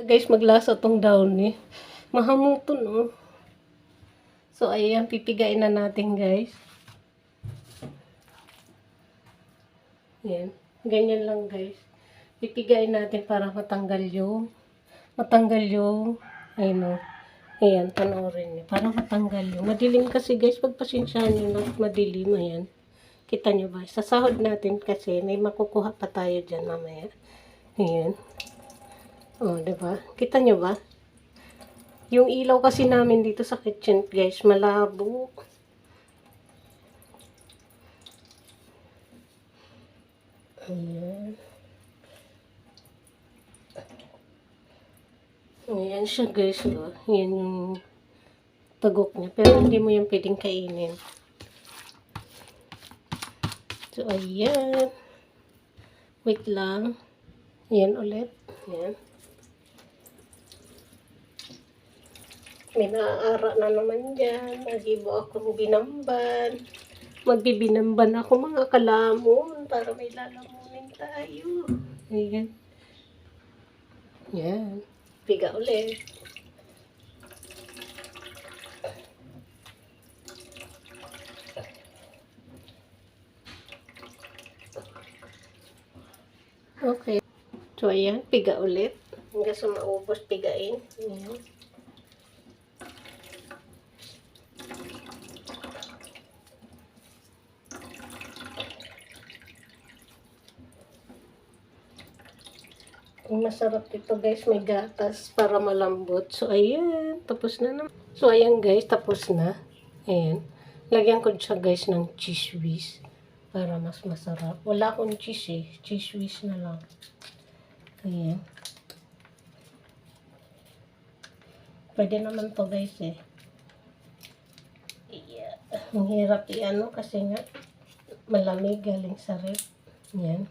Guys, maglasa tong downy. Mahamuton, oh. So, ayan, pipigain na natin, guys. Ayan. Ganyan lang, guys. Pipigain natin para matanggal yung ayun, oh. Ayan, panoorin niyo. Para matanggal yung madilim kasi, guys. Pagpasensyahan nyo na madilim, ayan. Kita nyo ba? Sa sahod natin kasi, may makukuha pa tayo dyan mamaya. Ayan. Oh, diba? Kita nyo ba? Yung ilaw kasi namin dito sa kitchen, guys, malabo. Ayan. Ayan siya, guys. Oh. Ayan yung tagok niya. Pero hindi mo yung pwedeng kainin. So, ayan. Wait lang. Ayan ulit. Ayan. May naaara na naman dyan. Nagibo akong binamban. Magbibinamban ako mga kalamon para may lalamunin tayo. Ayan. Ayan. Piga ulit. Okay. So, ayan. Piga ulit. Hanggang sa maubos, pigain. Ayan. Masarap ito, guys, may gatas para malambot. So, ayan, tapos na naman. So, ayan, guys, tapos na. Ayan. Lagyan ko siya, guys, ng cheese whiz para mas masarap. Wala akong cheese, eh. Cheese whiz na lang. Ayan. Pwede naman to, guys, eh. Yeah. Ang hirap i-ano kasi nga malamig galing sa ref. Ayan.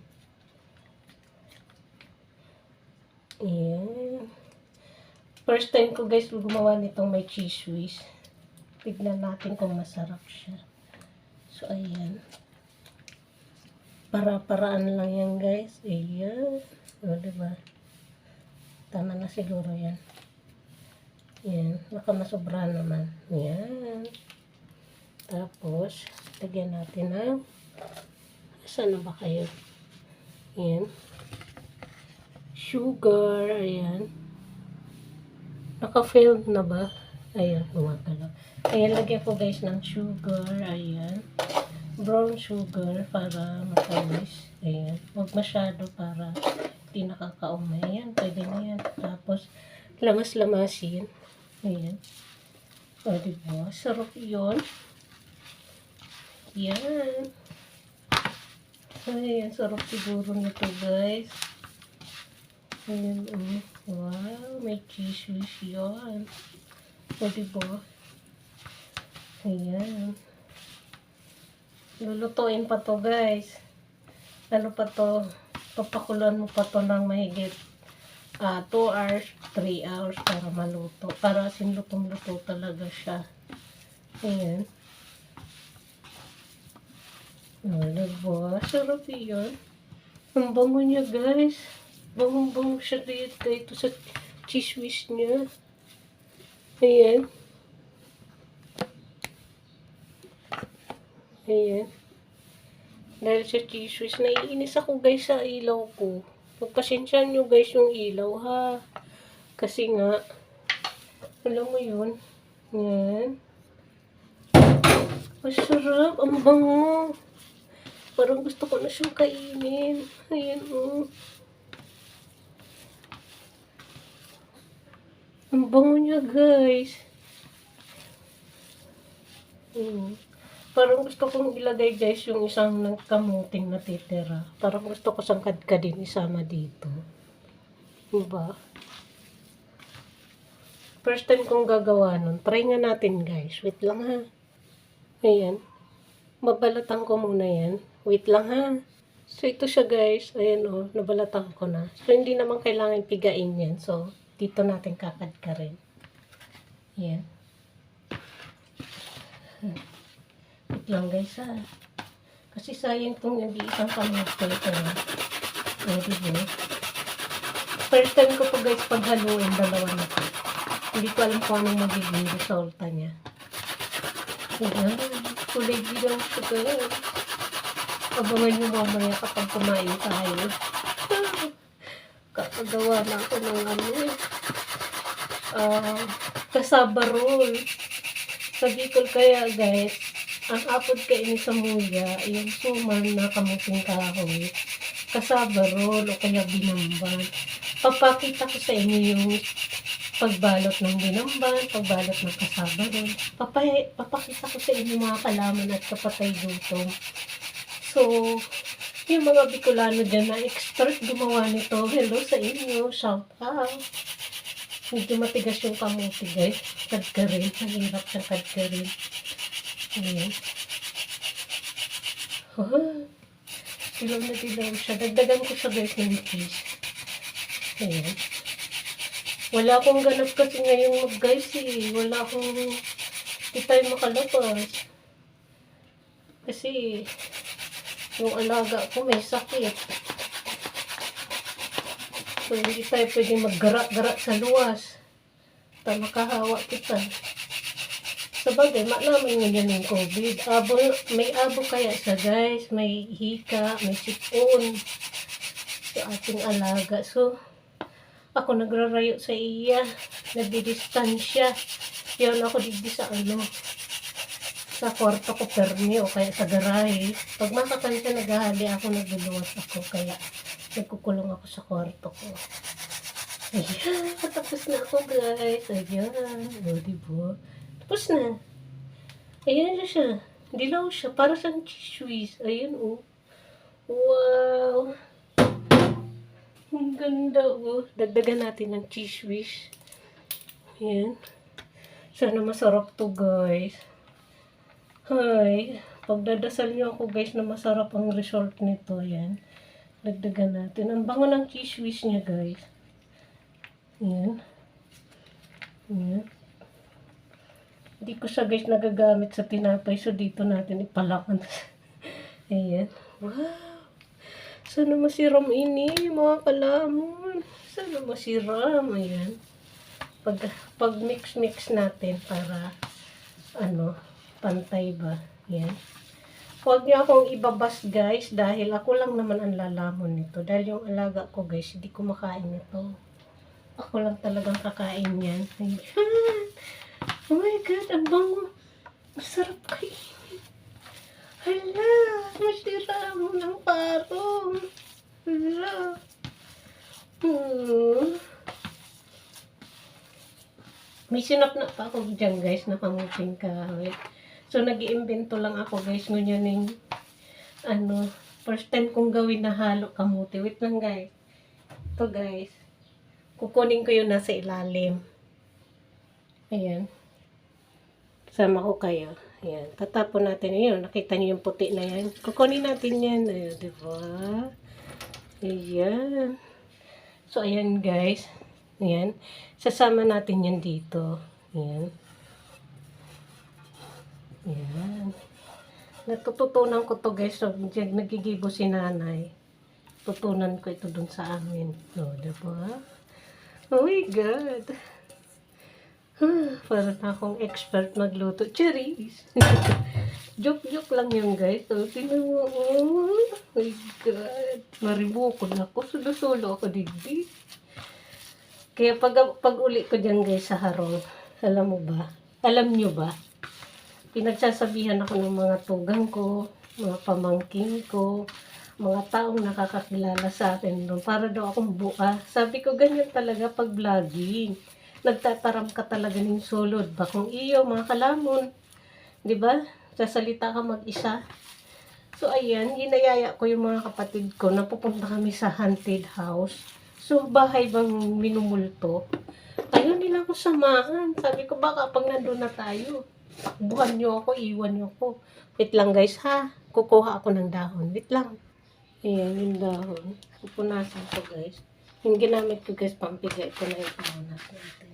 Ayan. First time ko, guys, gumawa nitong may cheese whiz. Tignan natin kung masarap siya. So, ayan. Para-paraan lang yan, guys. Ayan. O, diba? Tama na siguro yan. Ayan. Baka masobra naman. Ayan. Tapos, lagyan natin ng saan na ba kayo? Ayan. Sugar, ayan. Naka-filled na ba? Ayan, gumagalaw. Ayan, lagyan ko, guys, ng sugar, ayan. Brown sugar para matamis. Ayan. Huwag masyado para hindi nakakaumay. Ayan, pwede na yan. Tapos, lamas-lamasin. Ayan. O, diba? Sarap yun. Ayan. Ayan, sarap siguro nito, guys. Ayan, oh. Wow, may cheese whiz yun. O, diba? Ayan. Lulutuin pa to, guys. Ano pa to? Papakulan mo pa to ng mahigit 2 hours, 3 hours para maluto. Para sinlutong-luto talaga siya. Ayan. O, diba? Sarap yun. Ang bango niya, guys. Bangong-bango siya dito sa cheese whiz niya. Ayan. Ayan. Dahil sa cheese whiz, naiinis ako, guys, sa ilaw ko. Pagpasensyahan nyo, guys, yung ilaw, ha. Kasi nga, alam mo yun. Ayan. Masarap. Ang bango. Parang gusto ko na siyang kainin. Ayan, oh. Ang bango niya, guys. Parang gusto kong ilagay, guys, yung isang kamuting natitira. Parang gusto ko sang kadkadin isama dito. Diba? First time kong gagawa nun. Try nga natin, guys. Wait lang, ha. Ayan. Babalatan ko muna yan. Wait lang, ha. So, ito siya, guys. Ayan, oh. Nabalatan ko na. So, hindi naman kailangan pigain yan. So, dito natin kakadkarin. Ayan. Wait lang, guys, ha. Kasi sayang itong hindi isang kamutin. Ayan, diba? First time ko po guys paghaluin dalawa na po. Hindi ko alam kung anong magiging resulta niya. Ayan, kulay dilaw siya guys. Abangan nyo mamaya kapag kumain tayo. Kakagawa na ako ng ano kasaba roll. Sa Bicol kaya guys, ang apod kainin sa muya, yung suman na kamuting kahoy, kasaba roll o kaya binamban. Papakita ko sa inyo yung pagbalot ng binamban, pagbalot ng kasaba roll. Papakita ko sa inyo mga kalaman at kapatay gutom. So, yung mga Bicolano dyan na expert gumawa nito, hello sa inyo, shout out. Medyo matigas yung kamuti guys, kadkarin, mahirap siyang kadkarin. Ayan. Dilaw na dilaw siya. Dagdagan ko siya guys ng cheese. Ayan. Wala akong ganap kasi ngayong guys eh. Wala akong, di tayo makalabas. Kasi, yung alaga ko may sakit. So, hindi tayo pwede maggara-gara sa luwas. Tayo makahawa kita. Sabagay, naman ngayon yung COVID. May abo kaya siya guys. May hika, may sipon. Sa ating alaga. So, ako nagrarayo sa iya. Nagdidistansya. Yan ako digdi sa sa kwarto ko permi o kaya sa garahe. Pag makakanta naghahali ako, nagluluwas ako. Kaya nagkukulong ako sa kwarto ko. Ayan, tapos na ako guys. Ayan, o diba? Tapos na. Ayan siya. Dilaw siya. Para siyang cheese whiz. Ayan o. Wow. Ang ganda o. Dagdagan natin ng cheese whiz. Ayan. Sana masarap to guys. Hi. Pagdadasal niyo ako guys na masarap ang result nito. Ayan. Dagdagan natin. Ang bango ng cheese whiz niya guys. Ayan. Ayan. Hindi ko siya guys nagagamit sa tinapay. So dito natin ipalakan. Ayan. Wow. Sana masiram ini mga kalamon. Sana masiram. Ayan. Pag mix natin para pantay ba. Ayan. Huwag niyo akong ibabas guys dahil ako lang naman ang lalamon nito. Dahil yung alaga ko guys, hindi ko makain ito. Ako lang talagang kakain yan. Ayan. Oh my God, ang bango. Masarap kainin. Hala, masira mo ng parong. Hala. May sinapna pa ako dyan guys na kamuting kahoy. So, nag-iimbento lang ako guys. Ngunyan yung, first time kong gawin na halo kamuti. Wait lang guys. Ito guys. Kukunin ko yung nasa ilalim. Ayan. Sama ko kayo. Ayan. Tatapon natin yun. Nakita niyo yung puti na yan. Kukunin natin yan. Ayan, diba? Ayan. So, ayan guys. Ayan. Sasama natin yan dito. Ayan. Ayan. Natututunan ko to guys. So, nagigibo si nanay. Tutunan ko ito dun sa amin. No, diba? Oh my God. Parang akong expert magluto. Cherries. Joke lang yun guys. So, tinan mo. Oh my God. Maribukod ako. Sulo-sulo ako digdi. Kaya pag uli ko dyan guys sa harong, alam nyo ba, pinagsasabihan ako ng mga tugang ko, mga pamangkin ko, mga taong nakakakilala sa akin doon, para daw akong buka. Sabi ko ganyan talaga pag vlogging. Nagtataram ka talaga ng sulod. Bakong iyo, mga kalamon. Diba? Sasalita ka mag-isa. So ayan, hinayaya ko yung mga kapatid ko na pupunta kami sa haunted house. So, bahay bang minumulto? Ayaw nila ako samahan. Sabi ko, baka pag nandun na tayo, buhan nyo ako, iwan nyo ako. Wait lang guys ha, kukuha ako ng dahon. Wait lang. Ayan yung dahon. Pupunasan ko guys. Yung ginamit ko guys, pampigay ko na yung pupunas natin.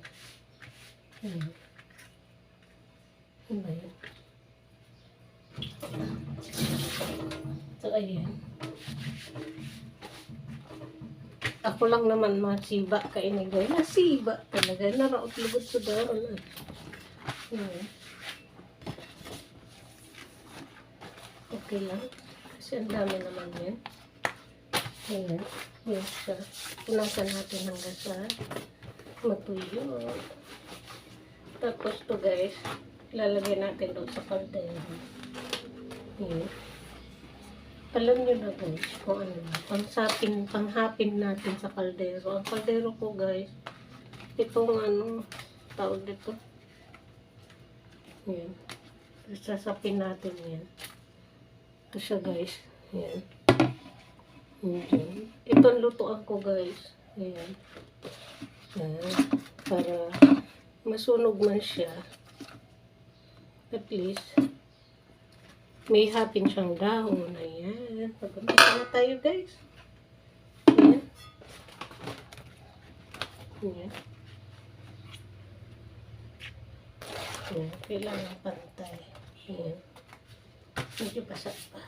Ayan. Ano ba yun? So, ayan. Ako lang naman masiba ka inigay. Nasiba talaga. Naraot lugod ko doon. Ayan. Okay lang. Kasi ang dami naman yan. Ayan. Ayan siya. Punasan natin hanggang sa matuyo. Tapos to guys, lalagay natin doon sa kaldero. Ayan. Alam nyo na guys kung ano na. Panghapin natin sa kaldero. Ang kaldero ko guys, itong ano, tawag dito. Ayan. Sasapin natin yan. Ito siya guys. Ayan. Ayan. Itong lutuan ko guys. Ayan. Ayan. Para masunog man siya. At least, may hapin siyang dahon. Ayan. Pag-umpisa na tayo guys. Ayan. Ayan. Ayan. Kailangan pantay. Ayan. Medyo basa pa.